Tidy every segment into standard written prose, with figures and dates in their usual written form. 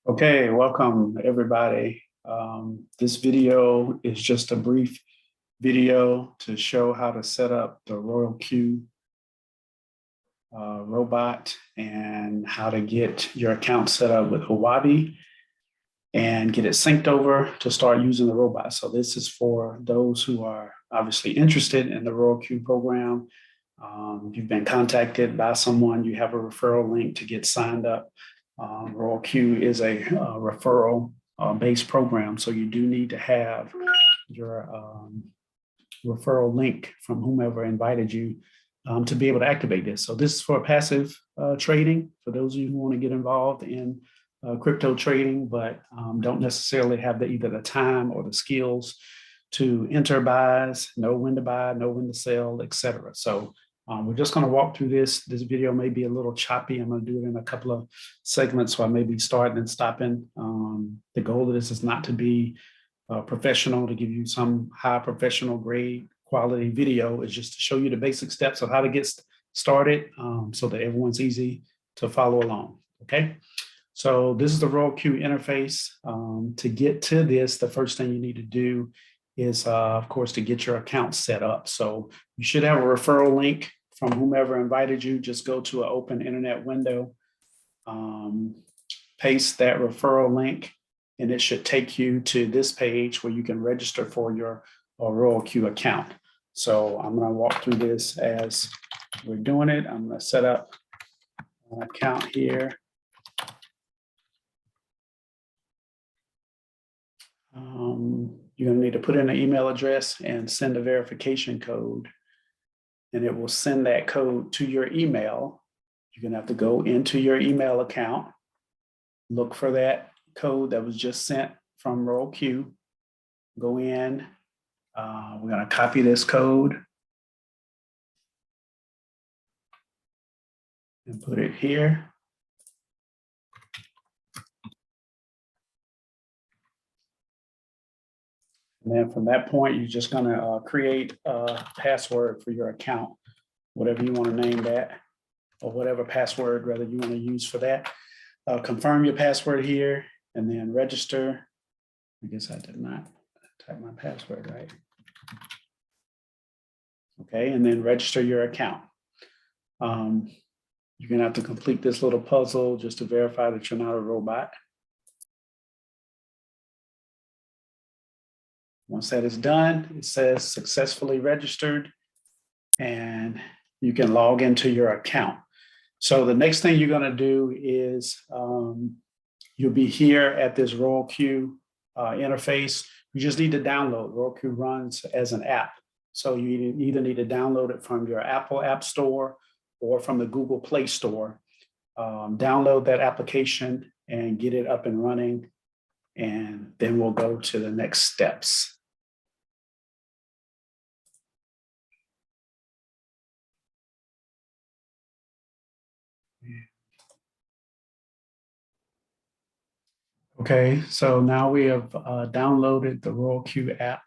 Okay, welcome everybody. This video is just a brief video to show how to set up the RoyalQ robot and how to get your account set up with Huobi and get it synced over to start using the robot. So this is for those who are obviously interested in the RoyalQ program. You've been contacted by someone, you have a referral link to get signed up. RoyalQ is a referral based program, so you do need to have your referral link from whomever invited you to be able to activate this. So this is for passive trading, for those of you who want to get involved in crypto trading, but don't necessarily have either the time or the skills to enter buys, know when to buy, know when to sell, etc. So we're just going to walk through this. This video may be a little choppy. I'm going to do it in a couple of segments, so I may be starting and stopping. The goal of this is not to be professional, to give you some high professional grade quality video. It's just to show you the basic steps of how to get started so that everyone's easy to follow along. Okay. So this is the RoyalQ interface. To get to this, the first thing you need to do is, of course, to get your account set up. So you should have a referral link from whomever invited you. Just go to an open internet window, paste that referral link, and it should take you to this page where you can register for your RoyalQ account. So I'm going to walk through this as we're doing it. I'm going to set up an account here. You're going to need to put in an email address and send a verification code, and it will send that code to your email. You're going to have to go into your email account, look for that code that was just sent from RoyalQ, go in. We're going to copy this code and put it here. And then from that point, you're just going to create a password for your account, whatever you want to name that, or whatever password rather you want to use for that. Confirm your password here and then register. I guess I did not type my password right. Okay, and then register your account. You're going to have to complete this little puzzle just to verify that you're not a robot. Once that is done, it says successfully registered, and you can log into your account. So the next thing you're going to do is you'll be here at this RoyalQ interface. You just need to download. RoyalQ runs as an app. So you either need to download it from your Apple App Store or from the Google Play Store. Download that application and get it up and running, and then we'll go to the next steps. Okay, so now we have downloaded the RoyalQ app.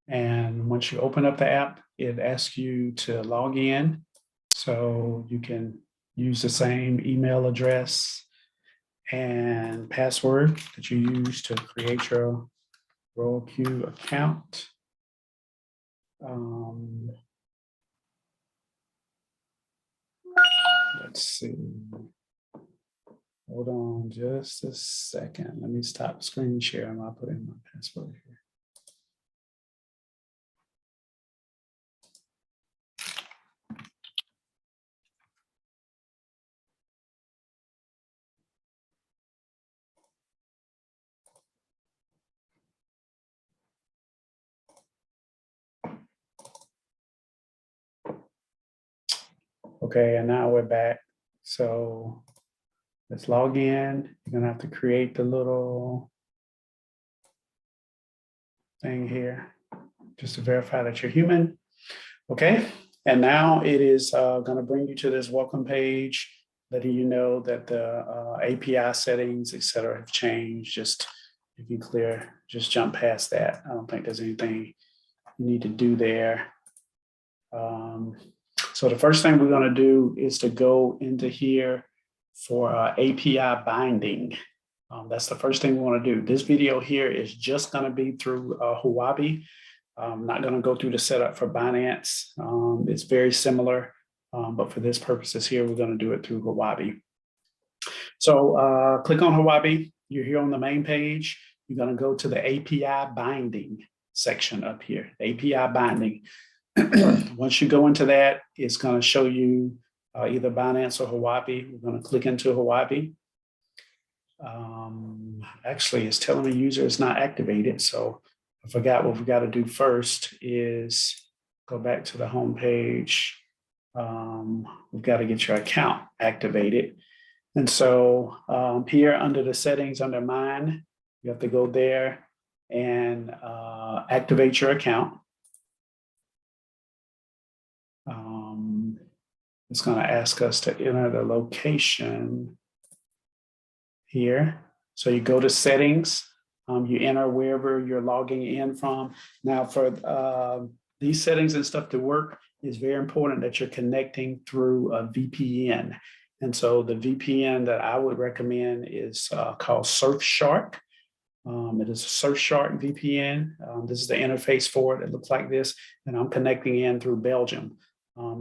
And once you open up the app, it asks you to log in. So you can use the same email address and password that you use to create your RoyalQ account. Let's see. Hold on just a second. Let me stop screen sharing. I'll put in my password here. Okay, and now we're back. So let's log in. You're gonna have to create the little thing here just to verify that you're human. Okay, and now it is gonna bring you to this welcome page, letting you know that the API settings, etc., have changed. Just you can just jump past that. I don't think there's anything you need to do there. So the first thing we're going to do is to go into here for API binding. That's the first thing we want to do. This video here is just going to be through Huobi. I'm not going to go through the setup for Binance. It's very similar, but for this purposes here, we're going to do it through Huobi. So click on Huobi. You're here on the main page. You're going to go to the API binding section up here, API binding. Once you go into that, it's going to show you either Binance or Huobi. We're going to click into Huobi. Actually, it's telling me user is not activated. So I forgot what we got to do first is go back to the home page. We've got to get your account activated. And so here under the settings under mine, you have to go there and activate your account. It's going to ask us to enter the location here. So you go to settings, you enter wherever you're logging in from. Now for these settings and stuff to work, it's very important that you're connecting through a VPN. And so the VPN that I would recommend is called Surfshark. It is a Surfshark VPN. This is the interface for it. It looks like this, and I'm connecting in through Belgium.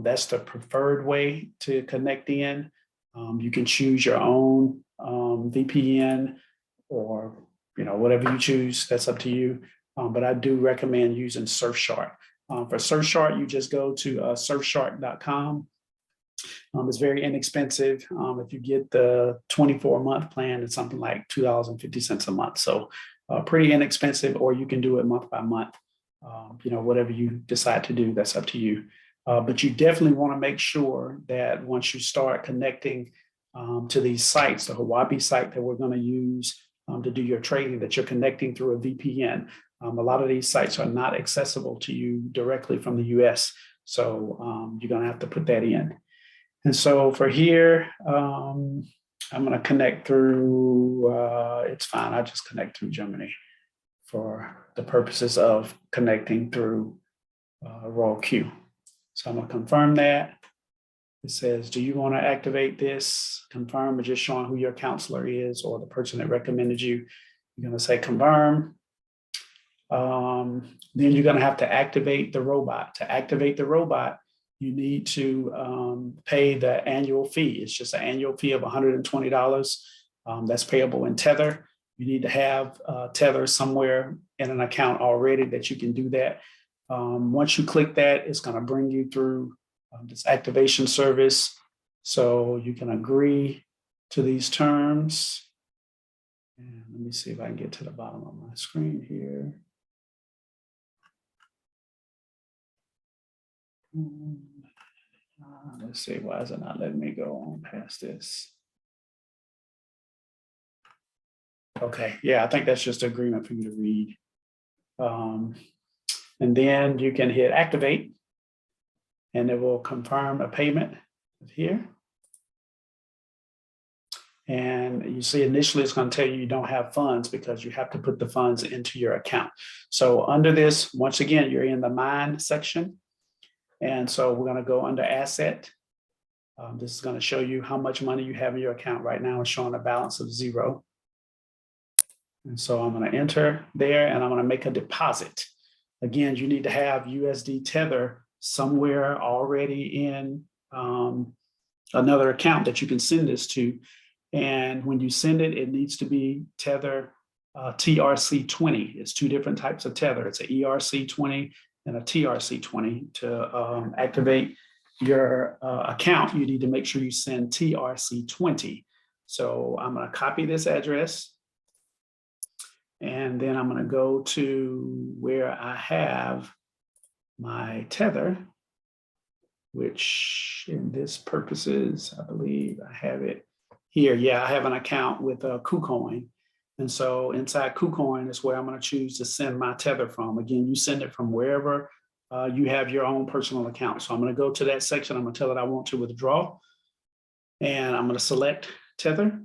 That's the preferred way to connect in. You can choose your own VPN or whatever you choose. That's up to you. But I do recommend using Surfshark. For Surfshark, you just go to surfshark.com. It's very inexpensive. If you get the 24-month plan, it's something like $2.50 a month. So pretty inexpensive, or you can do it month by month. Whatever you decide to do, that's up to you. But you definitely want to make sure that once you start connecting to these sites, the Huobi site that we're going to use to do your trading, that you're connecting through a VPN. A lot of these sites are not accessible to you directly from the US. So you're going to have to put that in. And so for here, I'm going to connect through, it's fine. I just connect through Germany for the purposes of connecting through RoyalQ. So I'm going to confirm that. It says, do you want to activate this? Confirm, or just showing who your counselor is or the person that recommended you. You're going to say confirm. Then you're going to have to activate the robot. To activate the robot, you need to pay the annual fee. It's just an annual fee of $120. That's payable in Tether. You need to have Tether somewhere in an account already that you can do that. Once you click that, it's going to bring you through this activation service. So you can agree to these terms. And let me see if I can get to the bottom of my screen here. Let's see, why is it not letting me go on past this? Okay, yeah, I think that's just an agreement for you to read. And then you can hit activate, and it will confirm a payment here. And you see initially it's going to tell you you don't have funds because you have to put the funds into your account. So under this, once again, you're in the mine section. And so we're going to go under asset. This is going to show you how much money you have in your account right now. It's showing a balance of 0. And so I'm going to enter there, and I'm going to make a deposit. Again, you need to have USD Tether somewhere already in another account that you can send this to. And when you send it, it needs to be Tether TRC20. It's 2 different types of Tether. It's an ERC20 and a TRC20. To activate your account, you need to make sure you send TRC20. So I'm going to copy this address. And then I'm going to go to where I have my Tether, which in this purposes, I believe I have it here. Yeah, I have an account with KuCoin. And so inside KuCoin is where I'm going to choose to send my Tether from. Again, you send it from wherever you have your own personal account. So I'm going to go to that section. I'm going to tell it I want to withdraw. And I'm going to select Tether.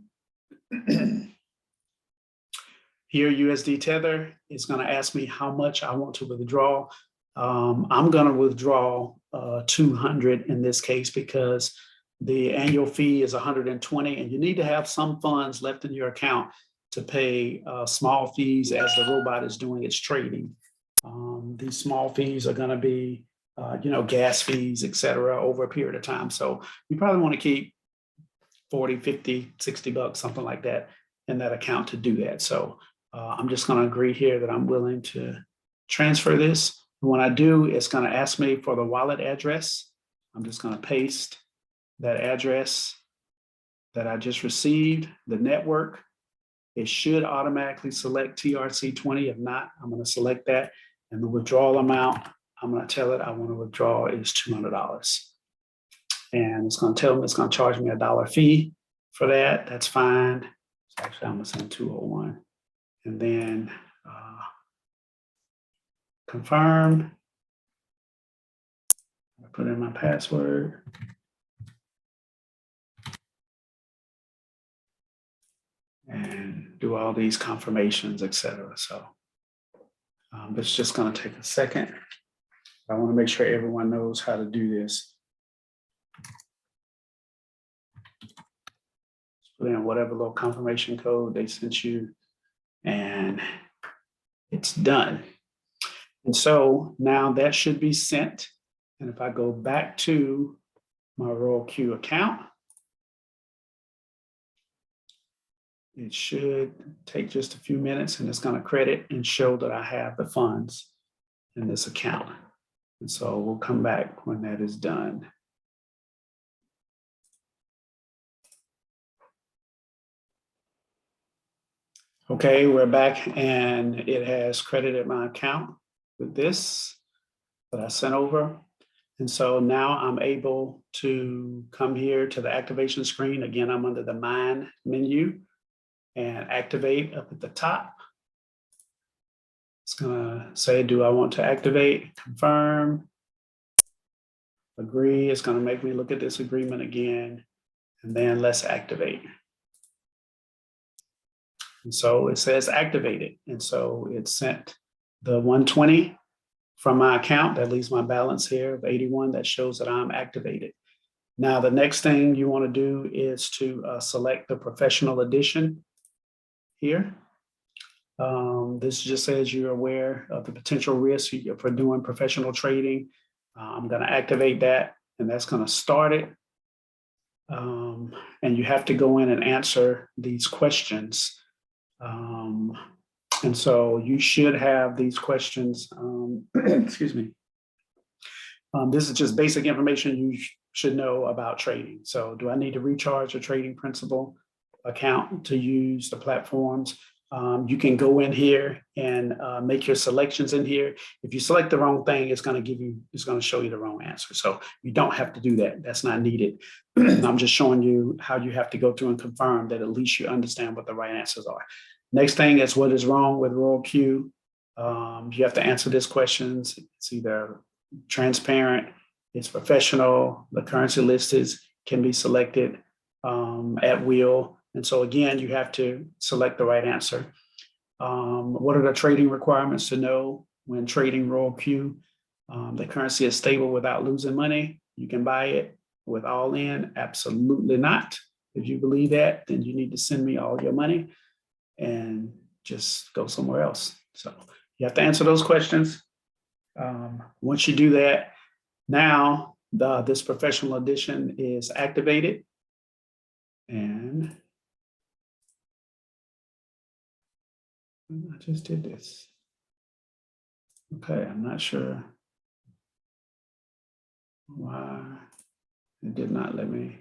Here, USD Tether is going to ask me how much I want to withdraw. I'm going to withdraw 200 in this case because the annual fee is 120, and you need to have some funds left in your account to pay small fees as the robot is doing its trading. These small fees are going to be, gas fees, et cetera, over a period of time. So you probably want to keep 40, 50, 60 bucks, something like that in that account to do that. So I'm just going to agree here that I'm willing to transfer this. When I do, it's going to ask me for the wallet address. I'm just going to paste that address that I just received, the network. It should automatically select TRC20. If not, I'm going to select that. And the withdrawal amount, I'm going to tell it I want to withdraw is $200. And it's going to tell me it's going to charge me $1 fee for that. That's fine. Actually, I'm going to send 201. And then confirm. I put in my password. And do all these confirmations, etc. So it's just going to take a second. I want to make sure everyone knows how to do this. Put in whatever little confirmation code they sent you, and it's done. And so now that should be sent. And if I go back to my RoyalQ account, it should take just a few minutes, and it's going to credit and show that I have the funds in this account. And so we'll come back when that is done. Okay, we're back, and it has credited my account with this that I sent over. And so now I'm able to come here to the activation screen. Again, I'm under the Mine menu and activate up at the top. It's gonna say, do I want to activate? Confirm, agree. It's gonna make me look at this agreement again, and then let's activate. And so it says activated. And so it sent the 120 from my account. That leaves my balance here of 81. That shows that I'm activated. Now, the next thing you want to do is to select the professional edition here. This just says you're aware of the potential risk for doing professional trading. I'm going to activate that, and that's going to start it. And you have to go in and answer these questions. And so you should have these questions. Excuse me. This is just basic information you should know about trading. So do I need to recharge a trading principal account to use the platforms? You can go in here and make your selections in here. If you select the wrong thing, it's going to show you the wrong answer. So you don't have to do that. That's not needed. I'm just showing you how you have to go through and confirm that at least you understand what the right answers are. Next thing is what is wrong with RoyalQ. You have to answer these questions. It's either transparent, it's professional, the currency list can be selected at will. And so again, you have to select the right answer. What are the trading requirements to know when trading RoyalQ? The currency is stable without losing money. You can buy it with all in. Absolutely not. If you believe that, then you need to send me all your money and just go somewhere else. So you have to answer those questions. Once you do that, now this professional edition is activated. And I just did this. Okay, I'm not sure why it did not let me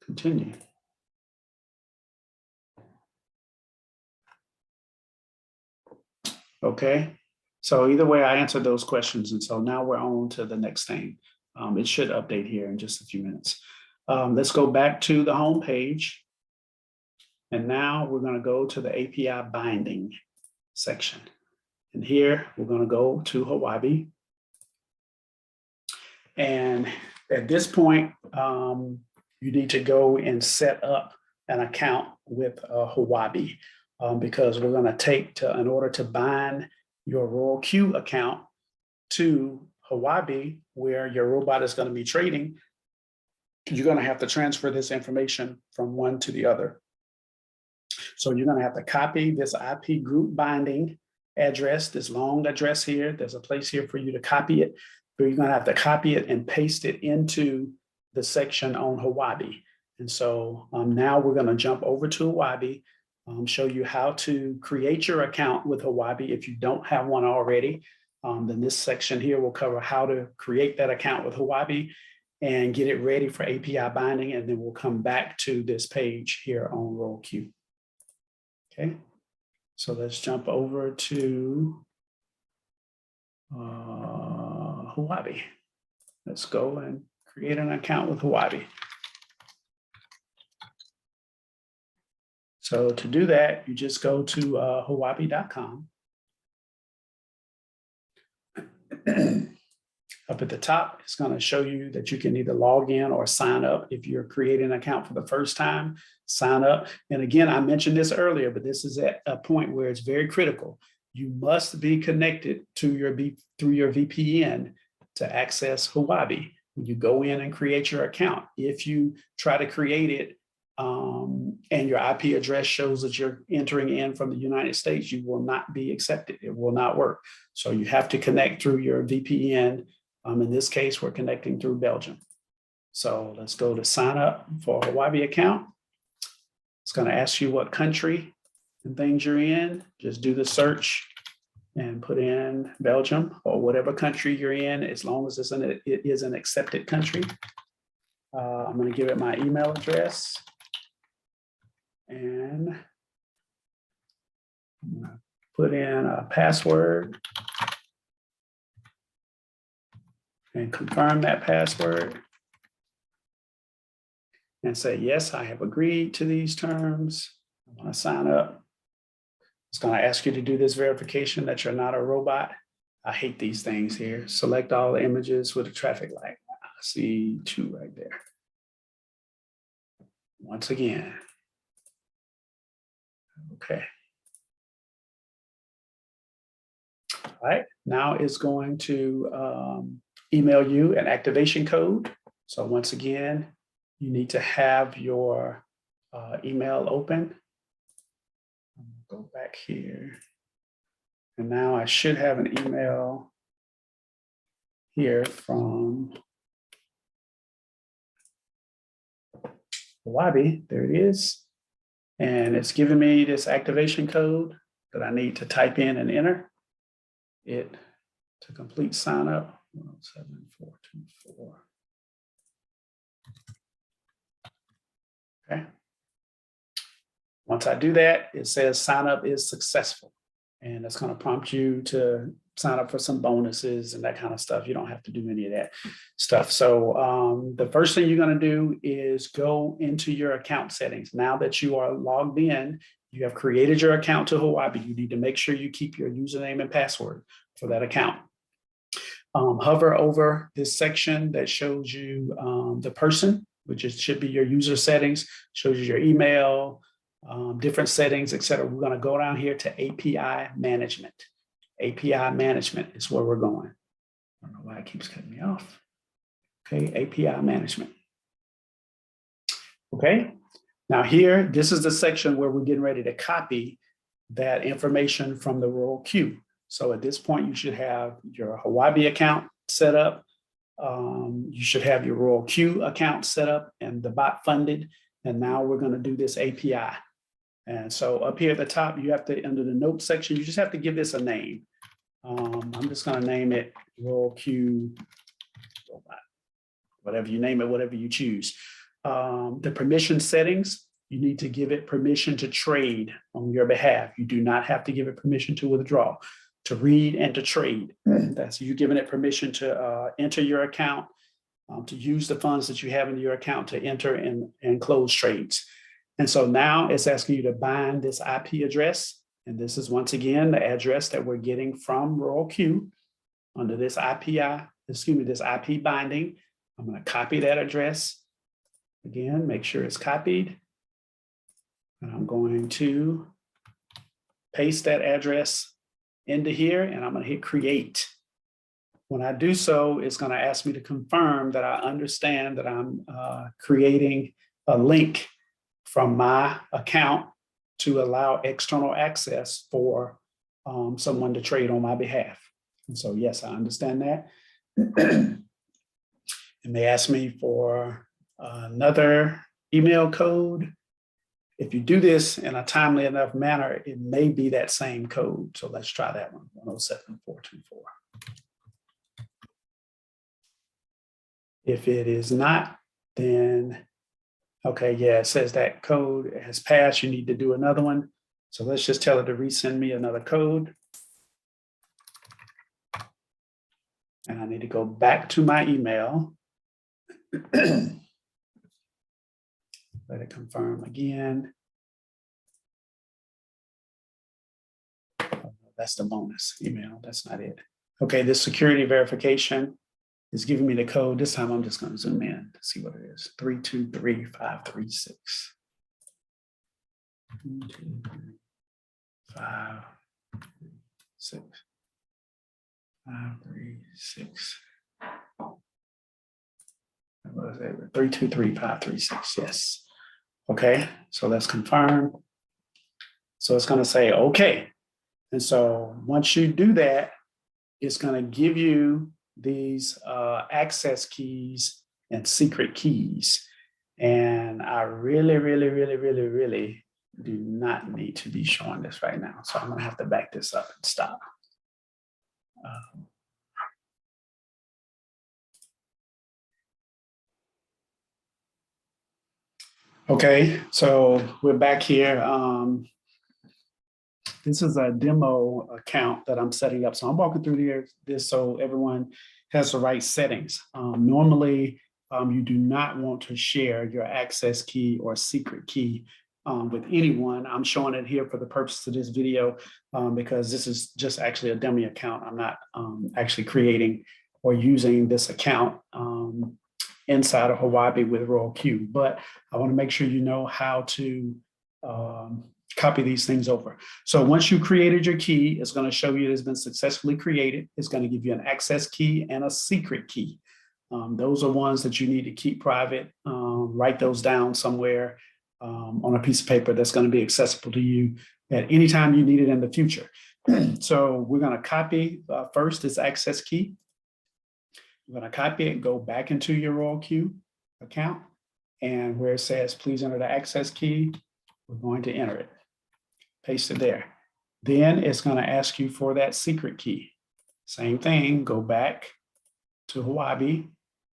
continue. Okay, so either way, I answered those questions. And so now we're on to the next thing. It should update here in just a few minutes. Let's go back to the home page. And now we're going to go to the API binding section. And here we're going to go to Huobi. And at this point, you need to go and set up an account with Huobi. Because we're going to take in order to bind your RoyalQ account to Huobi, where your robot is going to be trading, you're going to have to transfer this information from one to the other. So you're going to have to copy this IP group binding address, this long address here. There's a place here for you to copy it, but you're going to have to copy it and paste it into the section on Huobi. And so now we're going to jump over to Huobi, show you how to create your account with Huobi if you don't have one already. Then this section here will cover how to create that account with Huobi and get it ready for API binding. And then we'll come back to this page here on RoyalQ. Okay, so let's jump over to Huobi. Let's go and create an account with Huobi. So to do that, you just go to huobi.com. Up at the top, it's going to show you that you can either log in or sign up. If you're creating an account for the first time, sign up. And again, I mentioned this earlier, but this is at a point where it's very critical. You must be connected to through your VPN to access Huobi. When you go in and create your account, if you try to create it and your IP address shows that you're entering in from the United States, you will not be accepted. It will not work. So you have to connect through your VPN. In this case, we're connecting through Belgium. So let's go to sign up for a Huobi account. It's going to ask you what country and things you're in. Just do the search and put in Belgium or whatever country you're in, as long as it is an accepted country. I'm going to give it my email address. And I'm going to put in a password and confirm that password and say, yes, I have agreed to these terms. I want to sign up. It's going to ask you to do this verification that you're not a robot. I hate these things here. Select all the images with a traffic light. I see 2 right there. Once again. Okay. All right, now it's going to email you an activation code. So once again, you need to have your email open. Go back here. And now I should have an email here from Huobi. There it is. And it's giving me this activation code that I need to type in and enter it to complete sign up. 17424. Okay. Once I do that, it says sign up is successful. And it's going to prompt you to sign up for some bonuses and that kind of stuff. You don't have to do any of that stuff. So the first thing you're going to do is go into your account settings. Now that you are logged in, you have created your account to Huobi. You need to make sure you keep your username and password for that account. Hover over this section that shows you the person, which should be your user settings, shows you your email, different settings, etc. We're going to go down here to API management. API management is where we're going. I don't know why it keeps cutting me off. Okay, API management. Okay, now here, this is the section where we're getting ready to copy that information from the RoyalQ. So at this point, you should have your Huobi account set up. You should have your RoyalQ account set up and the bot funded. And now we're going to do this API. And so up here at the top, you have to, under the notes section, you just have to give this a name. I'm just going to name it RoyalQ robot. Whatever you name it, whatever you choose. The permission settings, you need to give it permission to trade on your behalf. You do not have to give it permission to withdraw, to read and to trade. That's you giving it permission to enter your account, to use the funds that you have in your account to enter and close trades. And so now it's asking you to bind this IP address. And this is once again the address that we're getting from RoyalQ under this this IP binding. I'm going to copy that address. Again, make sure it's copied. And I'm going to paste that address into here and I'm going to hit create. When I do so, it's going to ask me to confirm that I understand that I'm creating a link from my account to allow external access for someone to trade on my behalf. And so, yes, I understand that. And they asked me for another email code. If you do this in a timely enough manner, it may be that same code. So let's try that one, 107424. If it is not, then, okay, yeah, it says that code has passed. You need to do another one. So let's just tell it to resend me another code. And I need to go back to my email. Let it confirm again. Oh, that's the bonus email. That's not it. Okay, this security verification is giving me the code. This time I'm just going to zoom in to see what it is. 323536. 1, 2, 3, 5, 6. 536. What is it? 323536. Yes. Okay. So let's confirm. So it's going to say okay. And so once you do that, it's going to give you these access keys and secret keys. And I really do not need to be showing this right now. So I'm going to have to back this up and stop. Okay, so we're back here. This is a demo account that I'm setting up. So I'm walking through this so everyone has the right settings. Normally, you do not want to share your access key or secret key with anyone. I'm showing it here for the purpose of this video because this is just actually a dummy account. I'm not actually creating or using this account inside of Huobi with RoyalQ, but I want to make sure you know how to copy these things over. So once you created your key, it's going to show you it has been successfully created. It's going to give you an access key and a secret key. Those are ones that you need to keep private. Write those down somewhere on a piece of paper that's going to be accessible to you at any time you need it in the future. So we're going to copy first this access key. We're going to copy it, go back into your RoyalQ account, and where it says, please enter the access key, we're going to enter it. Paste it there. Then it's going to ask you for that secret key. Same thing, go back to Huobi,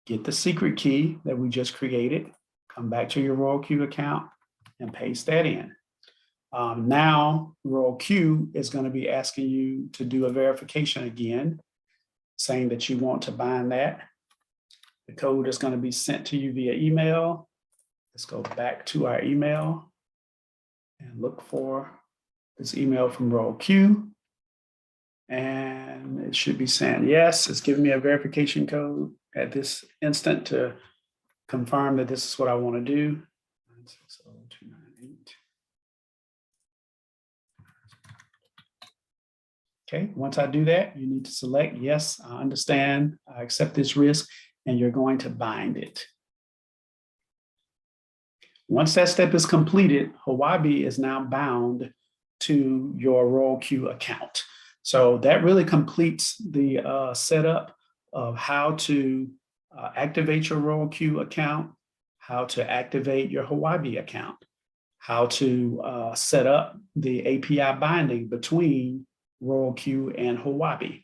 get the secret key that we just created, come back to your RoyalQ account and paste that in. Now, RoyalQ is going to be asking you to do a verification again, saying that you want to bind that. The code is going to be sent to you via email. Let's go back to our email and look for this email from RoyalQ. And it should be saying, yes, it's giving me a verification code at this instant to confirm that this is what I want to do. 960298. Okay, once I do that, you need to select, yes, I understand, I accept this risk, and you're going to bind it. Once that step is completed, Huobi is now bound to your RoyalQ account. So that really completes the setup of how to activate your RoyalQ account, how to activate your Huobi account, how to set up the API binding between RoyalQ and Huobi.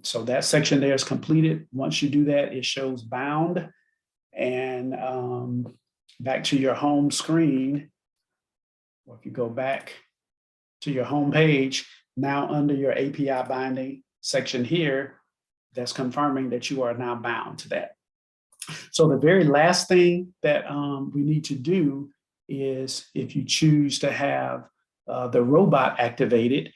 So that section there is completed. Once you do that, it shows bound. And back to your home screen, or if you go back to your home page, now under your API binding section here, that's confirming that you are now bound to that. So the very last thing that we need to do is, if you choose to have the robot activated,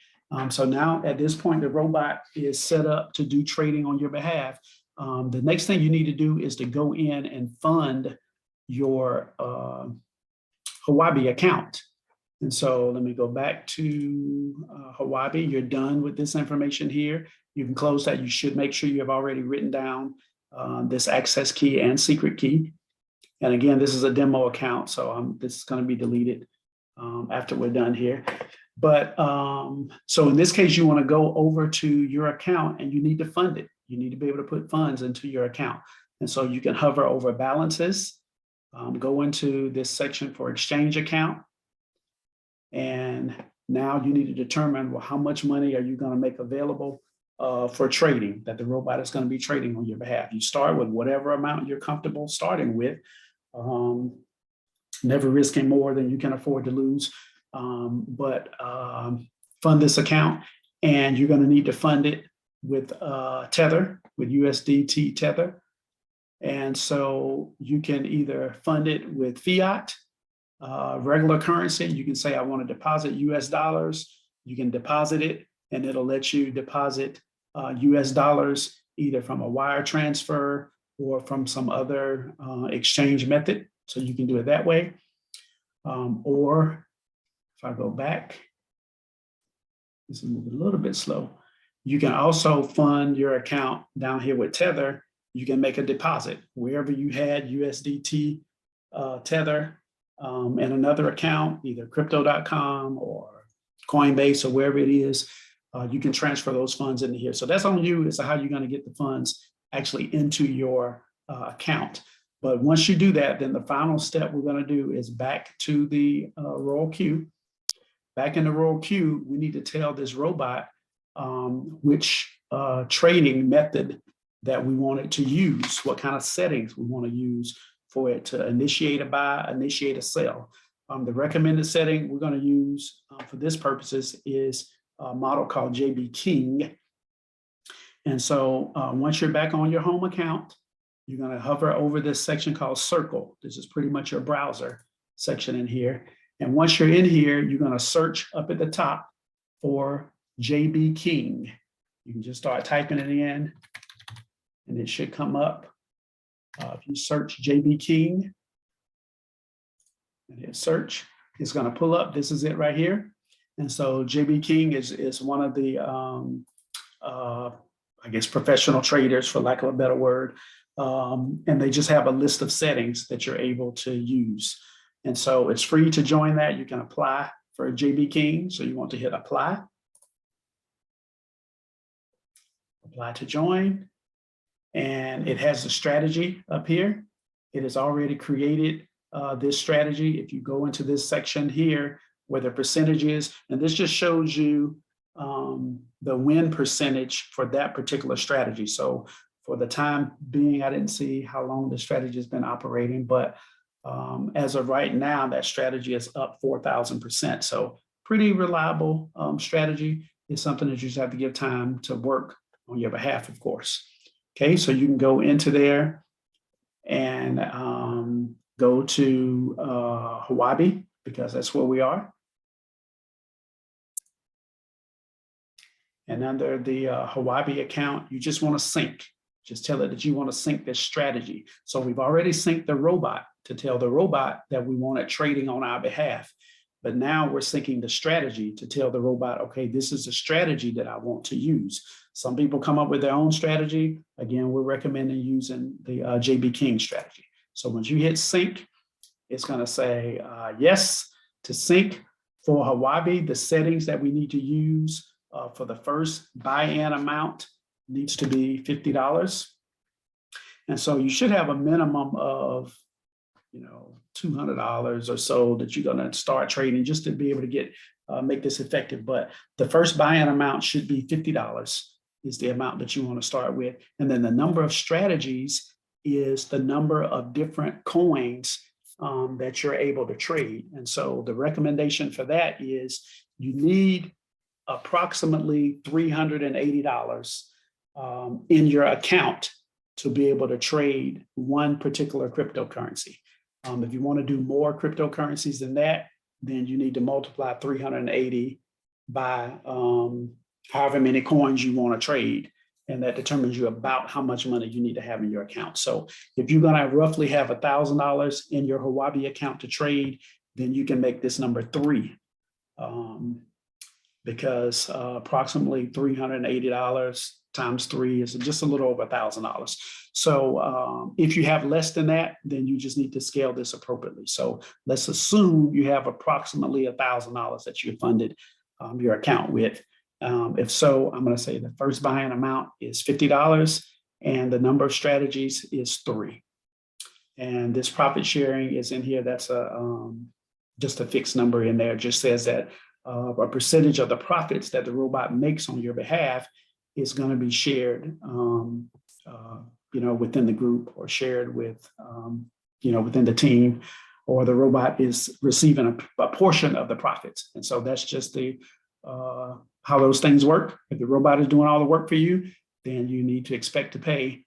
so now at this point, the robot is set up to do trading on your behalf. The next thing you need to do is to go in and fund your Huobi account. And so let me go back to Huobi. You're done with this information here. You can close that. You should make sure you have already written down this access key and secret key. And again, this is a demo account, so this is going to be deleted. after we're done here. But so in this case, you want to go over to your account and you need to fund it. You need to be able to put funds into your account. And so you can hover over balances, go into this section for exchange account. And now you need to determine, well, how much money are you going to make available for trading, that the robot is going to be trading on your behalf. You start with whatever amount you're comfortable starting with, never risking more than you can afford to lose. But fund this account, and you're going to need to fund it with Tether, with USDT Tether. And so you can either fund it with fiat, regular currency. You can say, I want to deposit US dollars. You can deposit it, and it'll let you deposit US dollars either from a wire transfer or from some other exchange method. So you can do it that way. Or if I go back, this is moving a little bit slow. You can also fund your account down here with Tether. You can make a deposit wherever you had USDT Tether in another account, either crypto.com or Coinbase or wherever it is. You can transfer those funds into here. So that's on you as to how you're going to get the funds actually into your account. But once you do that, then the final step we're going to do is back to the RoyalQ. Back in the RoyalQ, we need to tell this robot which trading method that we want it to use, what kind of settings we want to use for it to initiate a buy, initiate a sell. The recommended setting we're going to use for this purposes is a model called JB King. And so once you're back on your home account, you're going to hover over this section called Circle. This is pretty much your browser section in here. And once you're in here, you're going to search up at the top for JB King. You can just start typing it in, and it should come up. If you search JB King and hit search, it's going to pull up. This is it right here. And so JB King is one of the, I guess, professional traders, for lack of a better word. And they just have a list of settings that you're able to use. And so it's free to join that. You can apply for a JB King. So you want to hit apply. Apply to join. And it has the strategy up here. It has already created this strategy. If you go into this section here where the percentage is, and this just shows you the win percentage for that particular strategy. So for the time being, I didn't see how long the strategy has been operating, but as of right now, that strategy is up 4,000%. So pretty reliable strategy. It's something that you just have to give time to work on your behalf, of course. Okay, so you can go into there and go to Huobi, because that's where we are. And under the Huobi account, you just want to sync. Just tell it that you want to sync this strategy. So we've already synced the robot to tell the robot that we want it trading on our behalf. But now we're syncing the strategy to tell the robot, okay, this is the strategy that I want to use. Some people come up with their own strategy. Again, we're recommending using the JB King strategy. So once you hit sync, it's going to say yes to sync. For Huobi, the settings that we need to use for the first buy-in amount needs to be $50. And so you should have a minimum of, $200 or so that you're going to start trading just to be able to get make this effective. But the first buy-in amount should be $50 is the amount that you want to start with. And then the number of strategies is the number of different coins that you're able to trade. And so the recommendation for that is you need approximately $380 in your account to be able to trade one particular cryptocurrency. If you want to do more cryptocurrencies than that, then you need to multiply 380 by however many coins you want to trade. And that determines you about how much money you need to have in your account. So if you're going to roughly have $1,000 in your Huobi account to trade, then you can make this number 3. Because approximately $380 times 3 is just a little over $1,000. So if you have less than that, then you just need to scale this appropriately. So let's assume you have approximately $1,000 that you funded your account with. If so, I'm going to say the first buy-in amount is $50 and the number of strategies is 3. And this profit sharing is in here. That's just a fixed number in there. It just says that a percentage of the profits that the robot makes on your behalf is going to be shared, within the group or shared with, within the team, or the robot is receiving a portion of the profits. And so that's just the how those things work. If the robot is doing all the work for you, then you need to expect to pay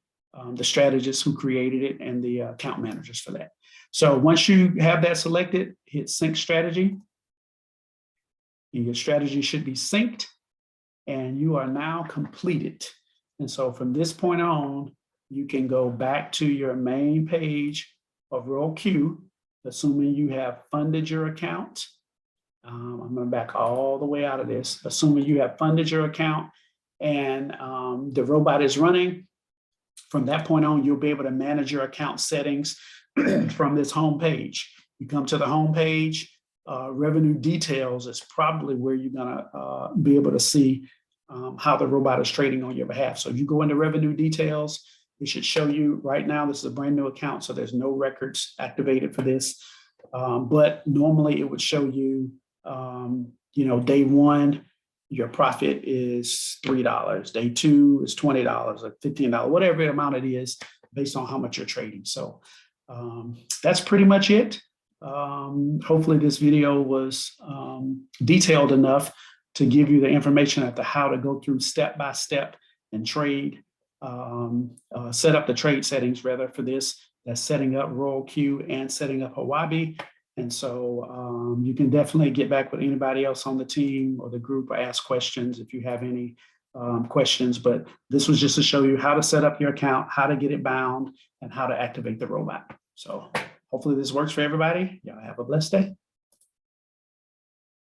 the strategists who created it and the account managers for that. So once you have that selected, hit sync strategy. And your strategy should be synced and you are now completed. And so from this point on, you can go back to your main page of RoyalQ, assuming you have funded your account. I'm going to back all the way out of this, assuming you have funded your account and the robot is running. From that point on, you'll be able to manage your account settings from this home page. You come to the home page, revenue details is probably where you're gonna be able to see how the robot is trading on your behalf. So if you go into revenue details, it should show you right now, this is a brand new account, so there's no records activated for this. But normally it would show you, day 1, your profit is $3. Day 2 is $20 or $15, whatever amount it is, based on how much you're trading. So that's pretty much it. Hopefully this video was detailed enough to give you the information as to how to go through step by step and trade, set up the trade settings rather for this. That's setting up RoyalQ and setting up Huobi. And so you can definitely get back with anybody else on the team or the group or ask questions if you have any questions. But this was just to show you how to set up your account, how to get it bound, and how to activate the robot. So hopefully this works for everybody. Y'all have a blessed day.